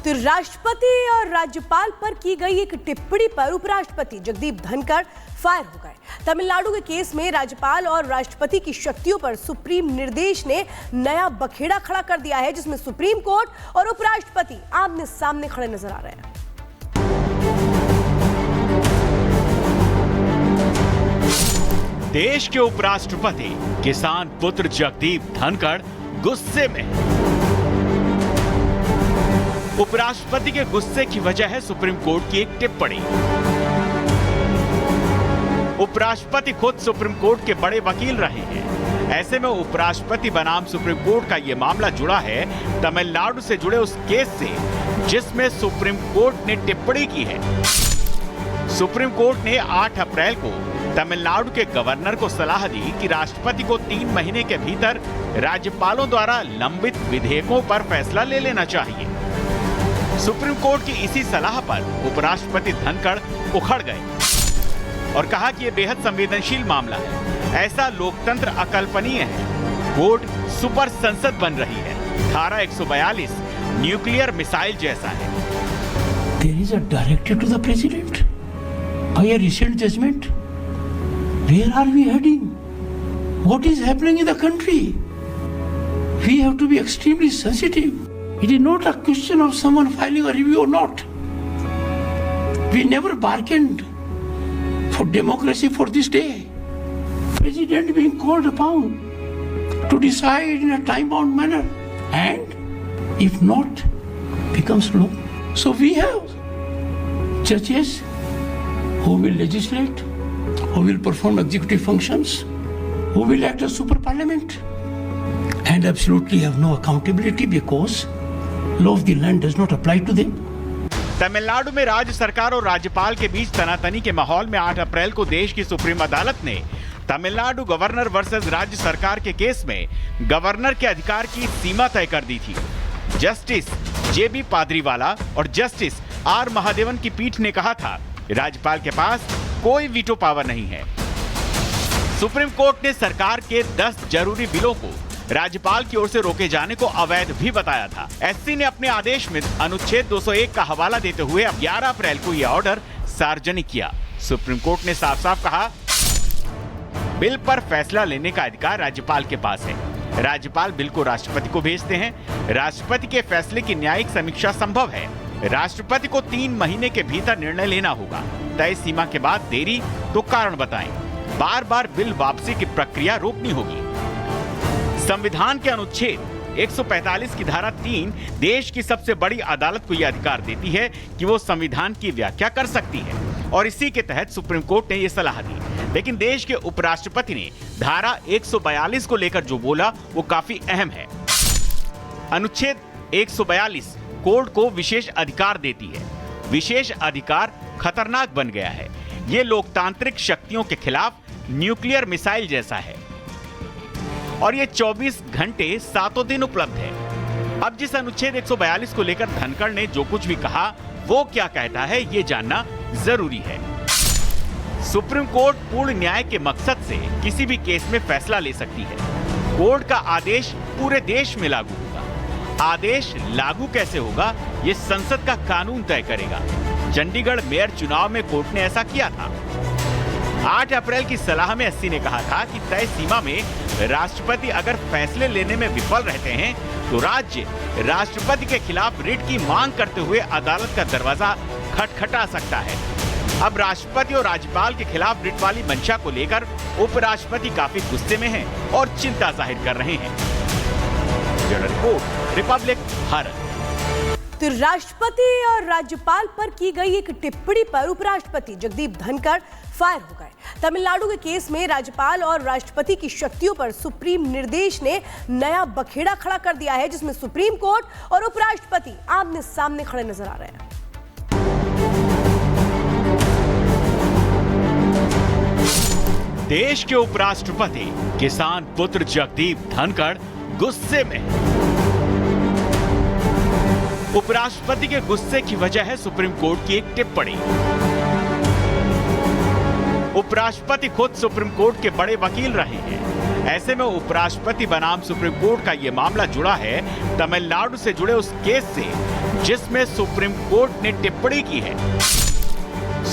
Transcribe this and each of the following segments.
तो राष्ट्रपति और राज्यपाल पर की गई एक टिप्पणी पर उपराष्ट्रपति जगदीप धनखड़ फायर हो गए। तमिलनाडु के केस में राज्यपाल और राष्ट्रपति की शक्तियों पर सुप्रीम निर्देश ने नया बखेड़ा खड़ा कर दिया है, जिसमें सुप्रीम कोर्ट और उपराष्ट्रपति आमने सामने खड़े नजर आ रहे हैं। देश के उपराष्ट्रपति किसान पुत्र जगदीप धनखड़ गुस्से में। उपराष्ट्रपति के गुस्से की वजह है सुप्रीम कोर्ट की एक टिप्पणी। उपराष्ट्रपति खुद सुप्रीम कोर्ट के बड़े वकील रहे हैं। ऐसे में उपराष्ट्रपति बनाम सुप्रीम कोर्ट का यह मामला जुड़ा है तमिलनाडु से जुड़े उस केस से जिसमें सुप्रीम कोर्ट ने टिप्पणी की है। सुप्रीम कोर्ट ने 8 अप्रैल को तमिलनाडु के गवर्नर को सलाह दी कि राष्ट्रपति को 3 महीने के भीतर राज्यपालों द्वारा लंबित विधेयकों पर फैसला ले लेना चाहिए। सुप्रीम कोर्ट की इसी सलाह पर उपराष्ट्रपति धनखड़ उखड़ गए और कहा कि यह बेहद संवेदनशील मामला है। ऐसा लोकतंत्र अकल्पनीय है। कोर्ट सुपर संसद बन रही है। धारा 142 न्यूक्लियर मिसाइल जैसा है। There is a directive to the president by a recent judgment. Where are we heading? What is happening in the country? We have to be extremely sensitive. It is not a question of someone filing a review or not. We never bargained for democracy for this day. President being called upon to decide in a time-bound manner, and if not, becomes law. So we have judges who will legislate, who will perform executive functions, who will act as super parliament, and absolutely have no accountability because law of the land does not apply to them. Tamil Nadu में राज्य सरकार और राज्यपाल के बीच तनातनी के माहौल में 8 अप्रैल को देश की सुप्रीम अदालत ने तमिलनाडु गवर्नर वर्सेस राज्य सरकार के केस में गवर्नर के अधिकार की सीमा तय कर दी थी। जस्टिस जेबी पाद्रीवाला और जस्टिस आर महादेवन की पीठ ने कहा था, राज्यपाल के पास कोई वीटो पावर नहीं है। सुप्रीम कोर्ट ने सरकार के 10 जरूरी बिलों को राज्यपाल की ओर से रोके जाने को अवैध भी बताया था। एससी ने अपने आदेश में अनुच्छेद 201 का हवाला देते हुए 11 अप्रैल को यह ऑर्डर सार्वजनिक किया। सुप्रीम कोर्ट ने साफ साफ कहा, बिल पर फैसला लेने का अधिकार राज्यपाल के पास है। राज्यपाल बिल को राष्ट्रपति को भेजते हैं। राष्ट्रपति के फैसले की न्यायिक समीक्षा संभव है। राष्ट्रपति को 3 महीने के भीतर निर्णय लेना होगा। तय सीमा के बाद देरी तो कारण बताएं। बार बार बिल वापसी की प्रक्रिया रोकनी होगी। संविधान के अनुच्छेद 145 की धारा 3 देश की सबसे बड़ी अदालत को यह अधिकार देती है कि वो संविधान की व्याख्या कर सकती है और इसी के तहत सुप्रीम कोर्ट ने यह सलाह दी। लेकिन देश के उपराष्ट्रपति ने धारा 142 को लेकर जो बोला वो काफी अहम है। अनुच्छेद 142 कोर्ट को विशेष अधिकार देती है। विशेष अधिकार खतरनाक बन गया है। ये लोकतांत्रिक शक्तियों के खिलाफ न्यूक्लियर मिसाइल जैसा है और ये 24 घंटे 7 दिन उपलब्ध है। अब जिस अनुच्छेद 142 को लेकर धनखड़ ने जो कुछ भी कहा वो क्या कहता है ये जानना जरूरी है। सुप्रीम कोर्ट पूर्ण न्याय के मकसद से किसी भी केस में फैसला ले सकती है। कोर्ट का आदेश पूरे देश में लागू होगा। आदेश लागू कैसे होगा ये संसद का कानून तय करेगा। चंडीगढ़ मेयर चुनाव में कोर्ट ने ऐसा किया था। 8 अप्रैल की सलाह में एससी ने कहा था कि तय सीमा में राष्ट्रपति अगर फैसले लेने में विफल रहते हैं तो राज्य राष्ट्रपति के खिलाफ रिट की मांग करते हुए अदालत का दरवाजा खटखटा सकता है। अब राष्ट्रपति और राज्यपाल के खिलाफ रिट वाली मंशा को लेकर उपराष्ट्रपति काफी गुस्से में हैं और चिंता जाहिर कर रहे हैं। Bureau report, Republic Bharat. तो राष्ट्रपति और राज्यपाल पर की गई एक टिप्पणी पर उपराष्ट्रपति जगदीप धनखड़ फायर हो गए। तमिलनाडु के केस में राज्यपाल और राष्ट्रपति की शक्तियों पर सुप्रीम निर्देश ने नया बखेड़ा खड़ा कर दिया है, जिसमें सुप्रीम कोर्ट और उपराष्ट्रपति आमने सामने खड़े नजर आ रहे हैं। देश के उपराष्ट्रपति किसान पुत्र जगदीप धनखड़ गुस्से में। उपराष्ट्रपति के गुस्से की वजह है सुप्रीम कोर्ट की एक टिप्पणी। उपराष्ट्रपति खुद सुप्रीम कोर्ट के बड़े वकील रहे हैं। ऐसे में उपराष्ट्रपति बनाम सुप्रीम कोर्ट का ये मामला जुड़ा है तमिलनाडु से जुड़े उस केस से जिसमें सुप्रीम कोर्ट ने टिप्पणी की है।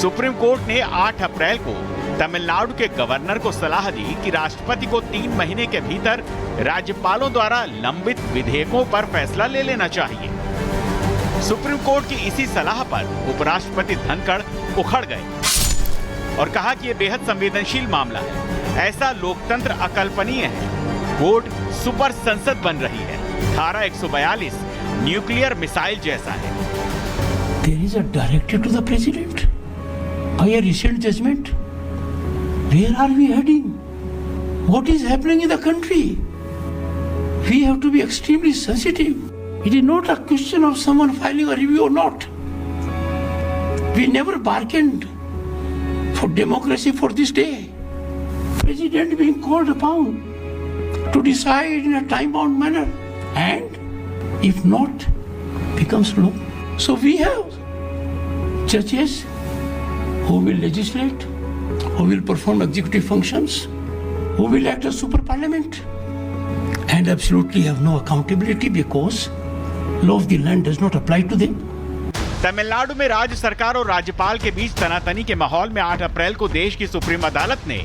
सुप्रीम कोर्ट ने 8 अप्रैल को तमिलनाडु के गवर्नर को सलाह दी कि राष्ट्रपति को 3 महीने के भीतर राज्यपालों द्वारा लंबित विधेयकों पर फैसला ले लेना चाहिए। सुप्रीम कोर्ट की इसी सलाह पर उपराष्ट्रपति धनखड़ उखड़ गए और कहा कि यह बेहद संवेदनशील मामला है, ऐसा लोकतंत्र अकल्पनीय है। कोर्ट सुपर संसद बन रही है। धारा 142 न्यूक्लियर मिसाइल जैसा है। There is a directive to the president by a recent judgment. Where are we heading? What is happening in the country? We have to be extremely sensitive. It is not a question of someone filing a review or not. We never bargained for democracy for this day. President being called upon to decide in a time-bound manner, and if not, becomes law. So we have judges who will legislate, who will perform executive functions, who will act as super parliament, and absolutely have no accountability because law of the land does not apply to them. Tamil Nadu में राज्य सरकार और राज्यपाल के बीच तनातनी के माहौल में 8 अप्रैल को देश की सुप्रीम अदालत ने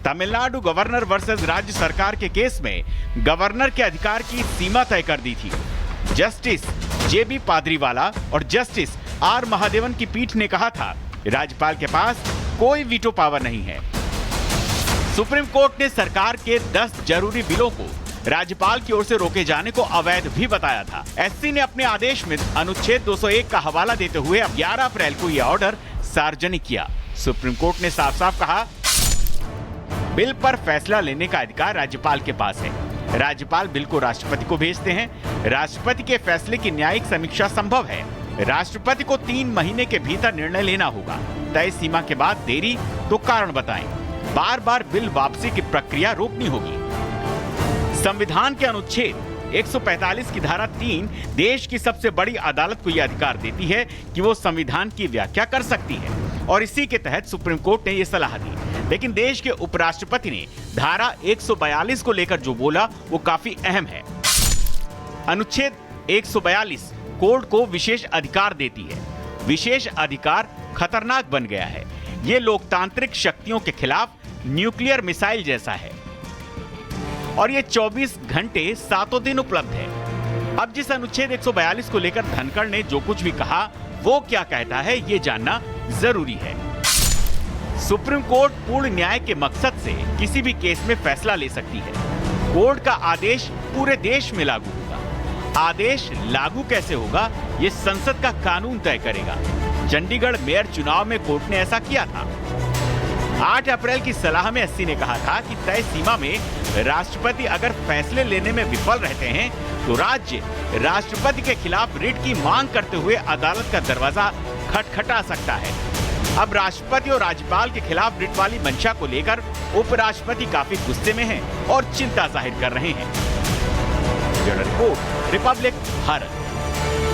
तमिलनाडु गवर्नर वर्सेस राज्य सरकार के केस में गवर्नर के अधिकार की सीमा तय कर दी थी। जस्टिस जेबी पादरीवाला और जस्टिस आर महादेवन की पीठ ने कहा था, राज्यपाल के पास कोई वीटो पावर नहीं है। सुप्रीम कोर्ट ने सरकार के 10 जरूरी बिलों को राज्यपाल की ओर से रोके जाने को अवैध भी बताया था। एससी ने अपने आदेश में अनुच्छेद 201 का हवाला देते हुए 11 अप्रैल को यह ऑर्डर सार्वजनिक किया। सुप्रीम कोर्ट ने साफ साफ कहा, बिल पर फैसला लेने का अधिकार राज्यपाल के पास है। राज्यपाल बिल को राष्ट्रपति को भेजते हैं। राष्ट्रपति के फैसले की न्यायिक समीक्षा संभव है। राष्ट्रपति को 3 महीने के भीतर निर्णय लेना होगा। तय सीमा के बाद देरी तो कारण बताएं। बार बार बिल वापसी की प्रक्रिया रोकनी होगी। संविधान के अनुच्छेद 145 की धारा 3 देश की सबसे बड़ी अदालत को यह अधिकार देती है कि वो संविधान की व्याख्या कर सकती है और इसी के तहत सुप्रीम कोर्ट ने यह सलाह दी। लेकिन देश के उपराष्ट्रपति ने धारा 142 को लेकर जो बोला वो काफी अहम है। अनुच्छेद 142 कोर्ट को विशेष अधिकार देती है। विशेष अधिकार खतरनाक बन गया है। ये लोकतांत्रिक शक्तियों के खिलाफ न्यूक्लियर मिसाइल जैसा है और ये 24 घंटे 7 दिन उपलब्ध है। अब जिस अनुच्छेद 142 को लेकर धनखड़ ने जो कुछ भी कहा वो क्या कहता है ये जानना जरूरी है। सुप्रीम कोर्ट पूर्ण न्याय के मकसद से किसी भी केस में फैसला ले सकती है। कोर्ट का आदेश पूरे देश में लागू होगा। आदेश लागू कैसे होगा ये संसद का कानून तय करेगा। चंडीगढ़ मेयर चुनाव में कोर्ट ने ऐसा किया था। 8 अप्रैल की सलाह में एससी ने कहा था कि तय सीमा में राष्ट्रपति अगर फैसले लेने में विफल रहते हैं तो राज्य राष्ट्रपति के खिलाफ रिट की मांग करते हुए अदालत का दरवाजा खटखटा सकता है। अब राष्ट्रपति और राज्यपाल के खिलाफ रिट वाली मंशा को लेकर उपराष्ट्रपति काफी गुस्से में हैं और चिंता जाहिर कर रहे हैं। Bureau report, Republic Bharat.